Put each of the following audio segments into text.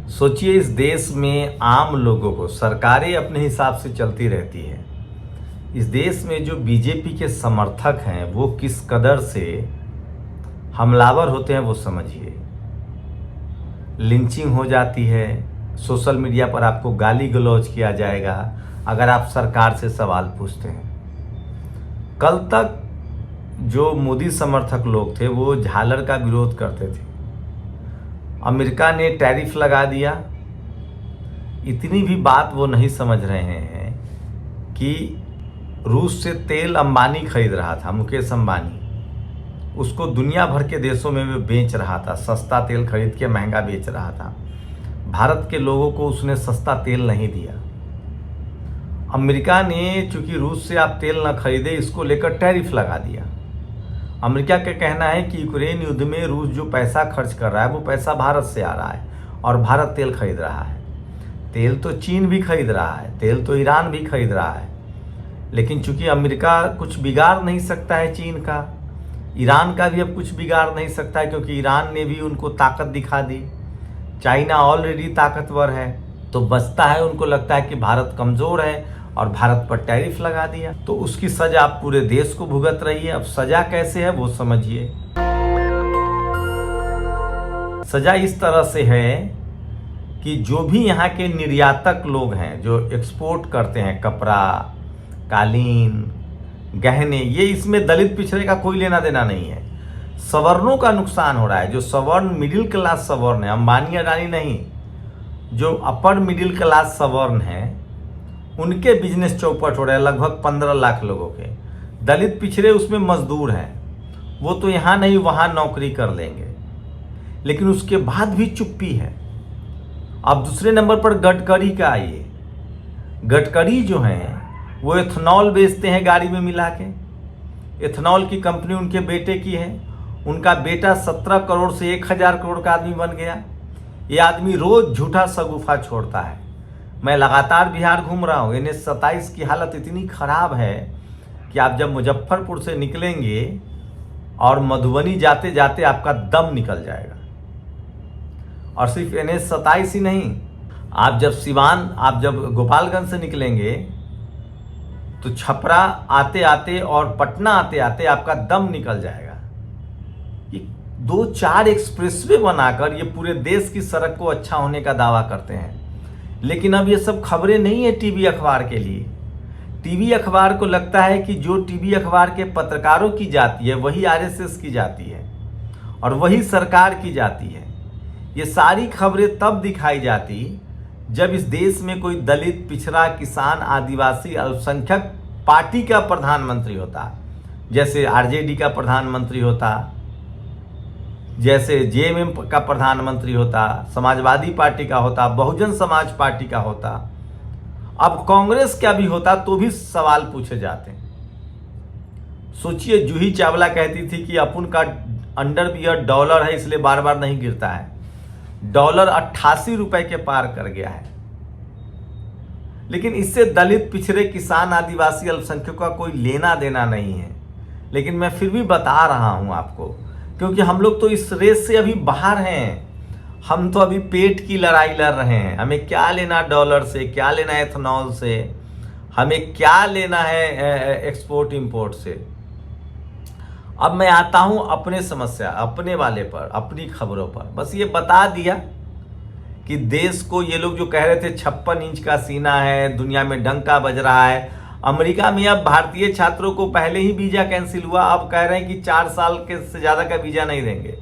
सोचिए, इस देश में आम लोगों को सरकारें अपने हिसाब से चलती रहती है। इस देश में जो बीजेपी के समर्थक हैं वो किस कदर से हमलावर होते हैं वो समझिए। लिंचिंग हो जाती है, सोशल मीडिया पर आपको गाली गलौज किया जाएगा अगर आप सरकार से सवाल पूछते हैं। कल तक जो मोदी समर्थक लोग थे वो झालर का विरोध करते थे। अमेरिका ने टैरिफ लगा दिया। इतनी भी बात वो नहीं समझ रहे हैं कि रूस से तेल अंबानी खरीद रहा था, मुकेश अंबानी। उसको दुनिया भर के देशों में वो बेच रहा था, सस्ता तेल खरीद के महंगा बेच रहा था। भारत के लोगों को उसने सस्ता तेल नहीं दिया। अमेरिका ने चूंकि रूस से आप तेल ना खरीदे, इसको लेकर टैरिफ लगा दिया। अमेरिका का कहना है कि यूक्रेन युद्ध में रूस जो पैसा खर्च कर रहा है वो पैसा भारत से आ रहा है और भारत तेल खरीद रहा है। तेल तो चीन भी खरीद रहा है, तेल तो ईरान भी खरीद रहा है, लेकिन चूंकि अमेरिका कुछ बिगाड़ नहीं सकता है चीन का, ईरान का भी अब कुछ बिगाड़ नहीं सकता है, क्योंकि ईरान ने भी उनको ताकत दिखा दी। चाइना ऑलरेडी ताकतवर है, तो बचता है उनको लगता है कि भारत कमज़ोर है और भारत पर टैरिफ लगा दिया, तो उसकी सजा आप पूरे देश को भुगत रही है। अब सजा कैसे है वो समझिए। सजा इस तरह से है कि जो भी यहाँ के निर्यातक लोग हैं जो एक्सपोर्ट करते हैं, कपड़ा, कालीन, गहने, ये इसमें दलित पिछड़े का कोई लेना देना नहीं है। सवर्णों का नुकसान हो रहा है। जो सवर्ण मिडिल क्लास सवर्ण है, अंबानी अडानी नहीं, जो अपर मिडिल क्लास सवर्ण है उनके बिजनेस चौपट हो रहे हैं, लगभग 15 लाख लोगों के। दलित पिछड़े उसमें मजदूर हैं, वो तो यहाँ नहीं वहाँ नौकरी कर लेंगे, लेकिन उसके बाद भी चुप्पी है। अब दूसरे नंबर पर गडकरी का आइए। गडकरी जो हैं वो एथनॉल बेचते हैं गाड़ी में मिला के। एथनॉल की कंपनी उनके बेटे की है। उनका बेटा 17 करोड़ से 1000 करोड़ का आदमी बन गया। ये आदमी रोज झूठा सगुफा छोड़ता है। मैं लगातार बिहार घूम रहा हूँ। NH 27 की हालत इतनी ख़राब है कि आप जब मुजफ्फरपुर से निकलेंगे और मधुबनी जाते जाते आपका दम निकल जाएगा। और सिर्फ NH 27 ही नहीं, आप जब गोपालगंज से निकलेंगे तो छपरा आते आते और पटना आते आते आपका दम निकल जाएगा। ये 2-4 एक्सप्रेसवे बनाकर ये पूरे देश की सड़क को अच्छा होने का दावा करते हैं, लेकिन अब ये सब खबरें नहीं है टीवी अखबार के लिए। टीवी अखबार को लगता है कि जो टीवी अखबार के पत्रकारों की जाती है वही RSS की जाती है और वही सरकार की जाती है। ये सारी खबरें तब दिखाई जाती जब इस देश में कोई दलित, पिछड़ा, किसान, आदिवासी, अल्पसंख्यक पार्टी का प्रधानमंत्री होता, जैसे RJD का प्रधानमंत्री होता, जैसे JMM का प्रधानमंत्री होता, समाजवादी पार्टी का होता, बहुजन समाज पार्टी का होता। अब कांग्रेस का भी होता तो भी सवाल पूछे जाते। सोचिए, जूही चावला कहती थी कि अपन का अंडरवियर डॉलर है इसलिए बार बार नहीं गिरता है। डॉलर 88 रुपए के पार कर गया है, लेकिन इससे दलित, पिछड़े, किसान, आदिवासी, अल्पसंख्यकों का कोई लेना देना नहीं है। लेकिन मैं फिर भी बता रहा हूं आपको, क्योंकि हम लोग तो इस रेस से अभी बाहर हैं। हम तो अभी पेट की लड़ाई लड़ रहे हैं। हमें क्या लेना डॉलर से, क्या लेना एथनॉल से, हमें क्या लेना है एक्सपोर्ट इंपोर्ट से। अब मैं आता हूं अपने समस्या, अपने वाले पर, अपनी खबरों पर। बस ये बता दिया कि देश को ये लोग जो कह रहे थे 56 इंच का सीना है, दुनिया में डंका बज रहा है। अमेरिका में अब भारतीय छात्रों को पहले ही वीजा कैंसिल हुआ, अब कह रहे हैं कि 4 साल के से ज़्यादा का वीजा नहीं देंगे।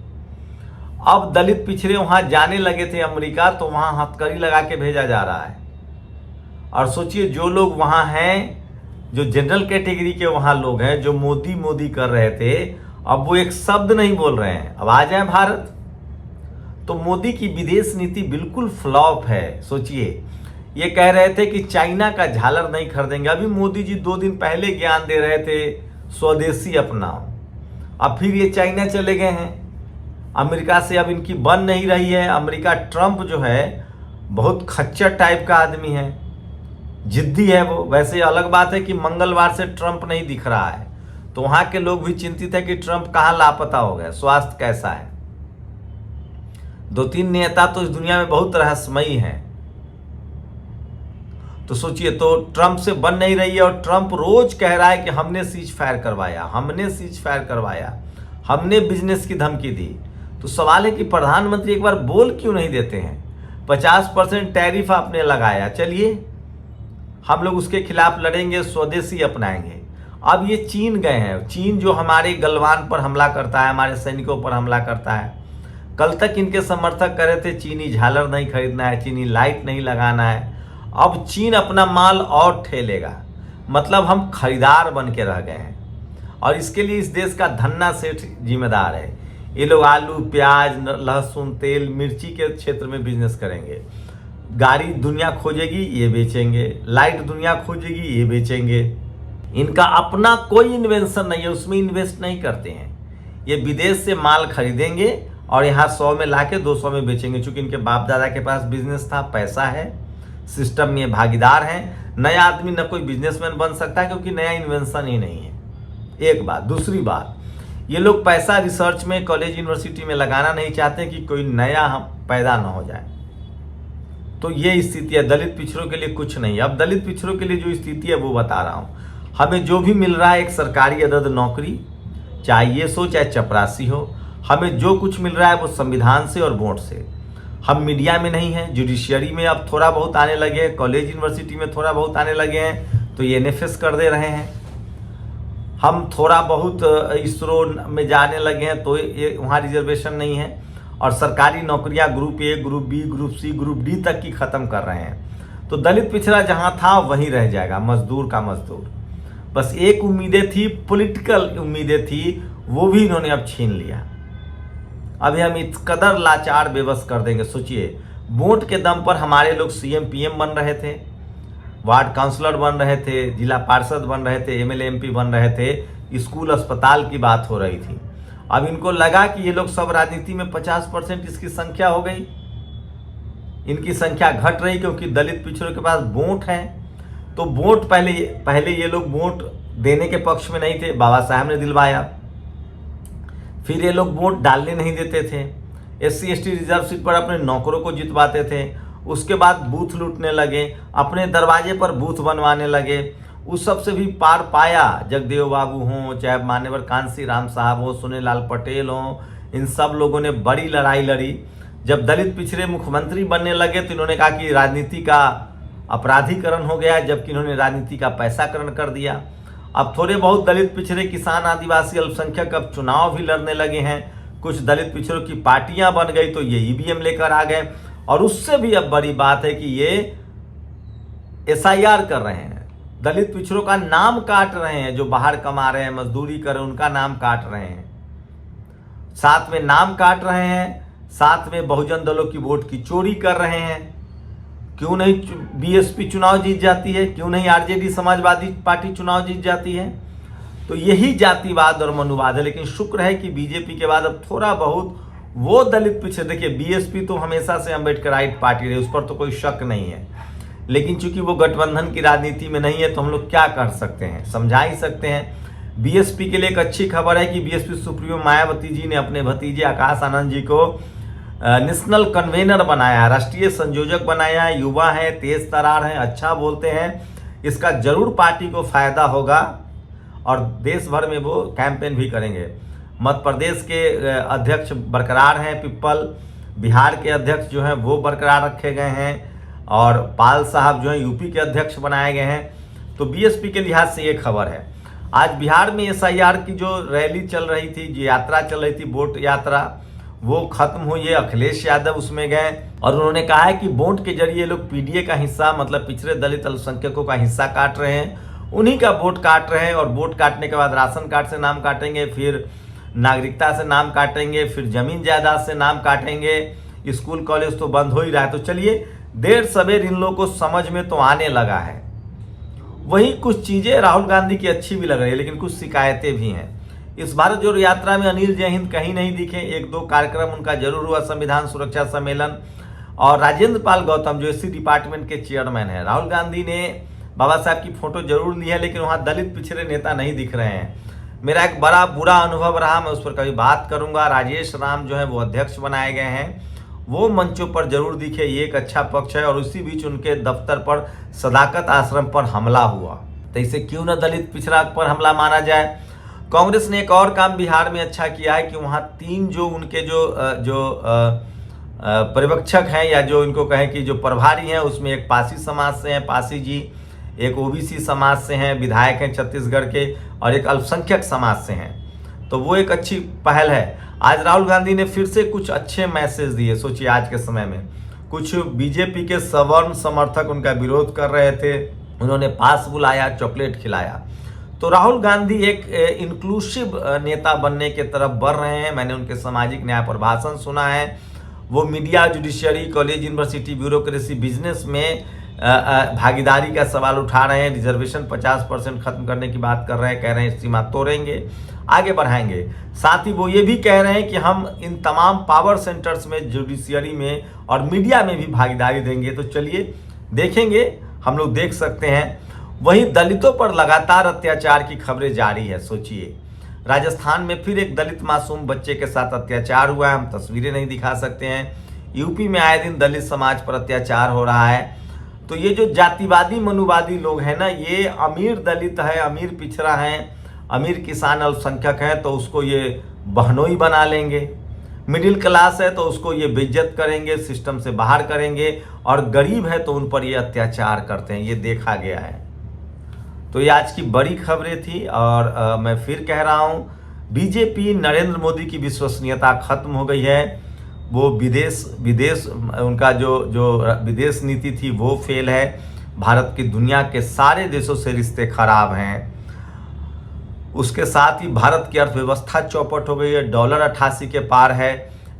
अब दलित पिछड़े वहाँ जाने लगे थे अमेरिका, तो वहाँ हथकड़ी लगा के भेजा जा रहा है। और सोचिए, जो लोग वहाँ हैं, जो जनरल कैटेगरी के वहाँ लोग हैं, जो मोदी मोदी कर रहे थे, अब वो एक शब्द नहीं बोल रहे हैं। अब आ जाए भारत, तो मोदी की विदेश नीति बिल्कुल फ्लॉप है। सोचिए, ये कह रहे थे कि चाइना का झालर नहीं खरीदेंगे। अभी मोदी जी 2 दिन पहले ज्ञान दे रहे थे स्वदेशी अपनाओ, अब फिर ये चाइना चले गए हैं। अमेरिका से अब इनकी बन नहीं रही है। अमेरिका, ट्रंप जो है बहुत खच्चर टाइप का आदमी है, जिद्दी है वो। वैसे अलग बात है कि मंगलवार से ट्रंप नहीं दिख रहा है, तो वहाँ के लोग भी चिंतित है कि ट्रंप कहाँ लापता हो गए, स्वास्थ्य कैसा है। 2-3 नेता तो इस दुनिया में बहुत रहस्यमयी हैं। तो सोचिए, तो ट्रंप से बन नहीं रही है और ट्रंप रोज कह रहा है कि हमने सीज फायर करवाया, हमने सीज फायर करवाया, हमने बिजनेस की धमकी दी। तो सवाल है कि प्रधानमंत्री एक बार बोल क्यों नहीं देते हैं? 50% टैरिफ आपने लगाया, चलिए हम लोग उसके खिलाफ लड़ेंगे, स्वदेशी अपनाएंगे। अब ये चीन गए हैं, चीन जो हमारे गलवान पर हमला करता है, हमारे सैनिकों पर हमला करता है। कल तक इनके समर्थक कह रहे थे चीनी झालर नहीं खरीदना है, चीनी लाइट नहीं लगाना है। अब चीन अपना माल और ठेलेगा, मतलब हम खरीदार बन के रह गए हैं। और इसके लिए इस देश का धन्ना सेठ जिम्मेदार है। ये लोग आलू, प्याज, लहसुन, तेल, मिर्ची के क्षेत्र में बिजनेस करेंगे। गाड़ी दुनिया खोजेगी, ये बेचेंगे। लाइट दुनिया खोजेगी, ये बेचेंगे। इनका अपना कोई इन्वेंशन नहीं है, उसमें इन्वेस्ट नहीं करते हैं। ये विदेश से माल खरीदेंगे और यहाँ 100 में लाके 200 में बेचेंगे, क्योंकि इनके बाप दादा के पास बिजनेस था, पैसा है, सिस्टम में भागीदार हैं। नया आदमी न कोई बिजनेसमैन बन सकता है, क्योंकि नया इन्वेंशन ही नहीं है। एक बात। दूसरी बात, ये लोग पैसा रिसर्च में, कॉलेज यूनिवर्सिटी में लगाना नहीं चाहते कि कोई नया पैदा ना हो जाए। तो ये स्थिति है। दलित पिछड़ों के लिए कुछ नहीं। अब दलित पिछड़ों के लिए जो स्थिति है वो बता रहा हूँ। हमें जो भी मिल रहा है, एक सरकारी अदद नौकरी, चाहे ये हो चाहे चपरासी हो, हमें जो कुछ मिल रहा है वो संविधान से और वोट से। हम मीडिया में नहीं हैं, जुडिशियरी में अब थोड़ा बहुत आने लगे हैं, कॉलेज यूनिवर्सिटी में थोड़ा बहुत आने लगे हैं, तो ये NFS कर दे रहे हैं। हम थोड़ा बहुत इसरो में जाने लगे हैं, तो ये वहाँ रिजर्वेशन नहीं है। और सरकारी नौकरियां group A, group B, group C, group D तक की खत्म कर रहे हैं। तो दलित पिछड़ा जहां था वहीं रह जाएगा, मजदूर का मजदूर। बस एक उम्मीदें थी, पॉलिटिकल उम्मीदें थी, वो भी इन्होंने अब छीन लिया। अभी हम इस कदर लाचार बेबस कर देंगे। सोचिए, वोट के दम पर हमारे लोग CM PM बन रहे थे, वार्ड काउंसलर बन रहे थे, जिला पार्षद बन रहे थे, MLA MP बन रहे थे, स्कूल अस्पताल की बात हो रही थी। अब इनको लगा कि ये लोग सब राजनीति में 50% इसकी संख्या हो गई, इनकी संख्या घट रही, क्योंकि दलित पिछड़ों के पास वोट है। तो वोट पहले ये लोग वोट देने के पक्ष में नहीं थे, बाबा साहब ने दिलवाया। फिर ये लोग वोट डालने नहीं देते थे, SC ST रिजर्व सीट पर अपने नौकरों को जितवाते थे। उसके बाद बूथ लूटने लगे, अपने दरवाजे पर बूथ बनवाने लगे। उस सब से भी पार पाया, जगदेव बाबू हों, चाहे मान्यवर कांसी राम साहब हो, सुनीलाल पटेल हों, इन सब लोगों ने बड़ी लड़ाई लड़ी। जब दलित पिछड़े मुख्यमंत्री बनने लगे तो इन्होंने कहा कि राजनीति का अपराधीकरण हो गया, जबकि इन्होंने राजनीति का पैसाकरण कर दिया। अब थोड़े बहुत दलित पिछड़े, किसान, आदिवासी, अल्पसंख्यक अब चुनाव भी लड़ने लगे हैं। कुछ दलित पिछड़ों की पार्टियां बन गई, तो ये EVM लेकर आ गए। और उससे भी अब बड़ी बात है कि ये SIR कर रहे हैं, दलित पिछड़ों का नाम काट रहे हैं। जो बाहर कमा रहे हैं, मजदूरी कर रहे हैं, उनका नाम काट रहे हैं। साथ में नाम काट रहे हैं, साथ में बहुजन दलों की वोट की चोरी कर रहे हैं। क्यों नहीं BSP चुनाव जीत जाती है? क्यों नहीं RJD समाजवादी पार्टी चुनाव जीत जाती है? तो यही जातिवाद और मनुवाद है। लेकिन शुक्र है कि BJP के बाद अब थोड़ा बहुत वो दलित पिछड़े, देखिए BSP तो हमेशा से अम्बेडकराइट पार्टी रही, उस पर तो कोई शक नहीं है। लेकिन चूंकि वो गठबंधन की राजनीति में नहीं है, तो हम लोग क्या कर सकते हैं, समझा ही सकते हैं। BSP के लिए एक अच्छी खबर है कि BSP सुप्रीमो मायावती जी ने अपने भतीजे आकाश आनंद जी को नेशनल कन्वेनर बनाया, राष्ट्रीय संयोजक बनाया। युवा है, तेज तरार है, अच्छा बोलते हैं। इसका जरूर पार्टी को फायदा होगा और देश भर में वो कैंपेन भी करेंगे। मध्य प्रदेश के अध्यक्ष बरकरार हैं, पिप्पल। बिहार के अध्यक्ष जो हैं वो बरकरार रखे गए हैं, और पाल साहब जो हैं यूपी के अध्यक्ष बनाए गए हैं। तो BSP के लिहाज से ये खबर है। आज बिहार में SIR की जो रैली चल रही थी, जो यात्रा चल रही थी, वोट यात्रा, वो खत्म हुई है। अखिलेश यादव उसमें गए और उन्होंने कहा है कि वोट के जरिए लोग PDA का हिस्सा, मतलब पिछड़े दलित अल्पसंख्यकों का हिस्सा काट रहे हैं, उन्हीं का वोट काट रहे हैं। और वोट काटने के बाद राशन कार्ड से नाम काटेंगे, फिर नागरिकता से नाम काटेंगे, फिर जमीन जायदाद से नाम काटेंगे। स्कूल कॉलेज तो बंद हो ही रहा है। तो चलिए, देर सवेर इन लोगों को समझ में तो आने लगा है। वहीं कुछ चीजें राहुल गांधी की अच्छी भी लग रही है, लेकिन कुछ शिकायतें भी हैं। इस भारत जोड़ो यात्रा में अनिल जय हिंद कहीं नहीं दिखे। 1-2 कार्यक्रम उनका जरूर हुआ, संविधान सुरक्षा सम्मेलन। और राजेंद्र पाल गौतम जो SC डिपार्टमेंट के चेयरमैन है, राहुल गांधी ने बाबा साहब की फोटो जरूर ली है, लेकिन वहाँ दलित पिछड़े नेता नहीं दिख रहे हैं। मेरा एक बड़ा बुरा अनुभव रहा, मैं उस पर कभी बात करूंगा। राजेश राम जो है वो अध्यक्ष बनाए गए हैं, वो मंचों पर जरूर दिखे, ये एक अच्छा पक्ष है। और उसी बीच उनके दफ्तर पर सदाकत आश्रम पर हमला हुआ, तो इसे क्यों न दलित पिछड़ा पर हमला माना जाए। कांग्रेस ने एक और काम बिहार में अच्छा किया है कि वहाँ 3 जो उनके जो पर्यवेक्षक हैं, या जो इनको कहें कि जो प्रभारी हैं, उसमें एक पासी समाज से हैं, पासी जी, एक ओबीसी समाज से हैं, विधायक हैं छत्तीसगढ़ के, और एक अल्पसंख्यक समाज से हैं। तो वो एक अच्छी पहल है। आज राहुल गांधी ने फिर से कुछ अच्छे मैसेज दिए। सोचिए, आज के समय में कुछ बीजेपी के सवर्ण समर्थक उनका विरोध कर रहे थे, उन्होंने पास बुलाया, चॉकलेट खिलाया। तो राहुल गांधी एक इंक्लूसिव नेता बनने के तरफ बढ़ रहे हैं। मैंने उनके सामाजिक न्याय पर भाषण सुना है। वो media, judiciary, college, university, bureaucracy, business में भागीदारी का सवाल उठा रहे हैं। रिजर्वेशन 50% खत्म करने की बात कर रहे हैं, कह रहे हैं सीमा तोड़ेंगे, आगे बढ़ाएंगे। साथ ही वो ये भी कह रहे हैं कि हम इन तमाम पावर सेंटर्स में, जुडिशियरी में और मीडिया में भी भागीदारी देंगे। तो चलिए देखेंगे, हम लोग देख सकते हैं। वहीं दलितों पर लगातार अत्याचार की खबरें जारी है। सोचिए, राजस्थान में फिर एक दलित मासूम बच्चे के साथ अत्याचार हुआ है। हम तस्वीरें नहीं दिखा सकते हैं। यूपी में आए दिन दलित समाज पर अत्याचार हो रहा है। तो ये जो जातिवादी मनुवादी लोग हैं ना, ये अमीर दलित है, अमीर पिछड़ा है, अमीर किसान अल्पसंख्यक है तो उसको ये बहनोई बना लेंगे। मिडिल क्लास है तो उसको ये बेइज्जत करेंगे, सिस्टम से बाहर करेंगे, और गरीब है तो उन पर ये अत्याचार करते हैं। ये देखा गया है। तो ये आज की बड़ी खबरें थी। और मैं फिर कह रहा हूँ, बीजेपी, नरेंद्र मोदी की विश्वसनीयता खत्म हो गई है। वो विदेश उनका जो विदेश नीति थी वो फेल है। भारत की दुनिया के सारे देशों से रिश्ते खराब हैं। उसके साथ ही भारत की अर्थव्यवस्था चौपट हो गई है। डॉलर 88 के पार है।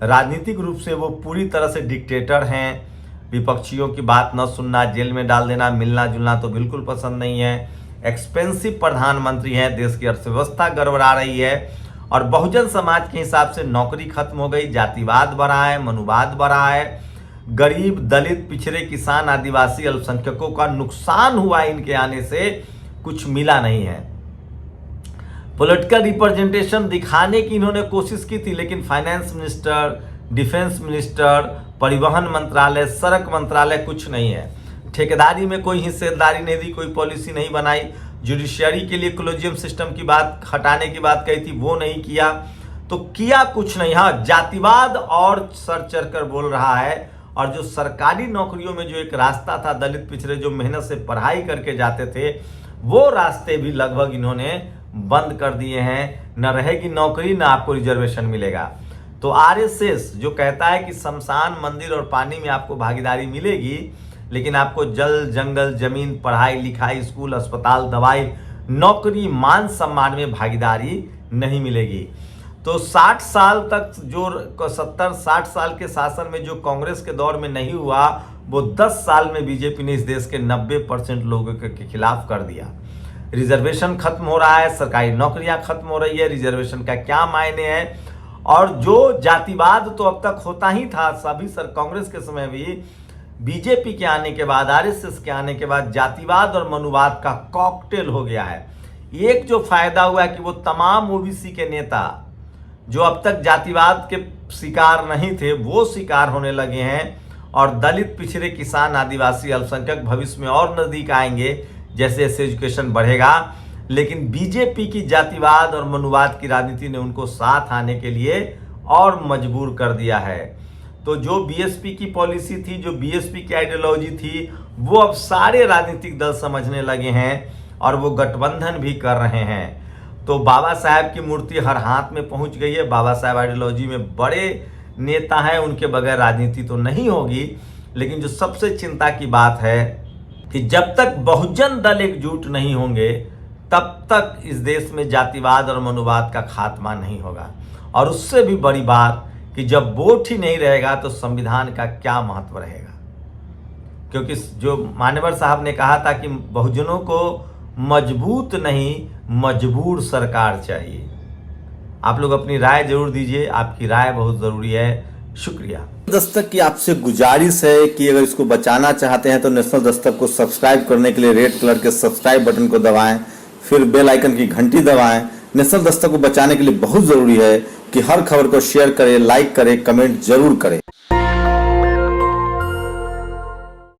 राजनीतिक रूप से वो पूरी तरह से डिक्टेटर हैं। विपक्षियों की बात न सुनना, जेल में डाल देना, मिलना जुलना तो बिल्कुल पसंद नहीं है। एक्सपेंसिव प्रधानमंत्री हैं। देश की अर्थव्यवस्था गड़बड़ा रही है। और बहुजन समाज के हिसाब से नौकरी खत्म हो गई, जातिवाद बढ़ा है, मनुवाद बढ़ा है। गरीब, दलित, पिछड़े, किसान, आदिवासी, अल्पसंख्यकों का नुकसान हुआ। इनके आने से कुछ मिला नहीं है। पॉलिटिकल रिप्रेजेंटेशन दिखाने की इन्होंने कोशिश की थी, लेकिन फाइनेंस मिनिस्टर, डिफेंस मिनिस्टर, परिवहन मंत्रालय, सड़क मंत्रालय कुछ नहीं है। ठेकेदारी में कोई हिस्सेदारी नहीं दी, कोई पॉलिसी नहीं बनाई। जुडिशियरी के लिए कोलेजियम सिस्टम की बात हटाने की बात कही थी, वो नहीं किया। तो किया कुछ नहीं। हाँ, जातिवाद और सर चढ़ कर बोल रहा है। और जो सरकारी नौकरियों में जो एक रास्ता था, दलित पिछड़े जो मेहनत से पढ़ाई करके जाते थे, वो रास्ते भी लगभग इन्होंने बंद कर दिए हैं। न रहेगी नौकरी, न आपको रिजर्वेशन मिलेगा। तो आरएसएस जो कहता है कि शमशान, मंदिर और पानी में आपको भागीदारी मिलेगी, लेकिन आपको जल, जंगल, जमीन, पढ़ाई लिखाई, स्कूल, अस्पताल, दवाई, नौकरी, मान सम्मान में भागीदारी नहीं मिलेगी। तो 60 साल तक जो 70-60 साल के शासन में जो कांग्रेस के दौर में नहीं हुआ, वो 10 साल में बीजेपी ने इस देश के 90% लोगों के खिलाफ कर दिया। रिजर्वेशन खत्म हो रहा है, सरकारी नौकरियां खत्म हो रही है। रिजर्वेशन का क्या मायने है? और जो जातिवाद तो अब तक होता ही था, सभी कांग्रेस के समय भी, बीजेपी के आने के बाद, आरएसएस के आने के बाद जातिवाद और मनुवाद का कॉकटेल हो गया है। एक जो फायदा हुआ है कि वो तमाम ओबीसी के नेता जो अब तक जातिवाद के शिकार नहीं थे, वो शिकार होने लगे हैं। और दलित, पिछड़े, किसान, आदिवासी, अल्पसंख्यक भविष्य में और नजदीक आएंगे जैसे जैसे एजुकेशन बढ़ेगा। लेकिन बीजेपी की जातिवाद और मनुवाद की राजनीति ने उनको साथ आने के लिए और मजबूर कर दिया है। तो जो बीएसपी की पॉलिसी थी, जो बीएसपी की आइडियोलॉजी थी, वो अब सारे राजनीतिक दल समझने लगे हैं और वो गठबंधन भी कर रहे हैं। तो बाबा साहब की मूर्ति हर हाथ में पहुंच गई है। बाबा साहब आइडियोलॉजी में बड़े नेता हैं, उनके बगैर राजनीति तो नहीं होगी। लेकिन जो सबसे चिंता की बात है कि जब तक बहुजन दल एकजुट नहीं होंगे, तब तक इस देश में जातिवाद और मनुवाद का खात्मा नहीं होगा। और उससे भी बड़ी बात कि जब वोट ही नहीं रहेगा तो संविधान का क्या महत्व रहेगा? क्योंकि जो मान्यवर साहब ने कहा था कि बहुजनों को मजबूत नहीं, मजबूर सरकार चाहिए। आप लोग अपनी राय जरूर दीजिए, आपकी राय बहुत जरूरी है। शुक्रिया। दस्तक की आपसे गुजारिश है कि अगर इसको बचाना चाहते हैं तो नेशनल दस्तक को सब्सक्राइब करने के लिए रेड कलर के सब्सक्राइब बटन को दबाएं, फिर बेल आइकन की घंटी दबाएं। नेशनल दस्तक को बचाने के लिए बहुत जरूरी है कि हर खबर को शेयर करें, लाइक करें, कमेंट जरूर करें।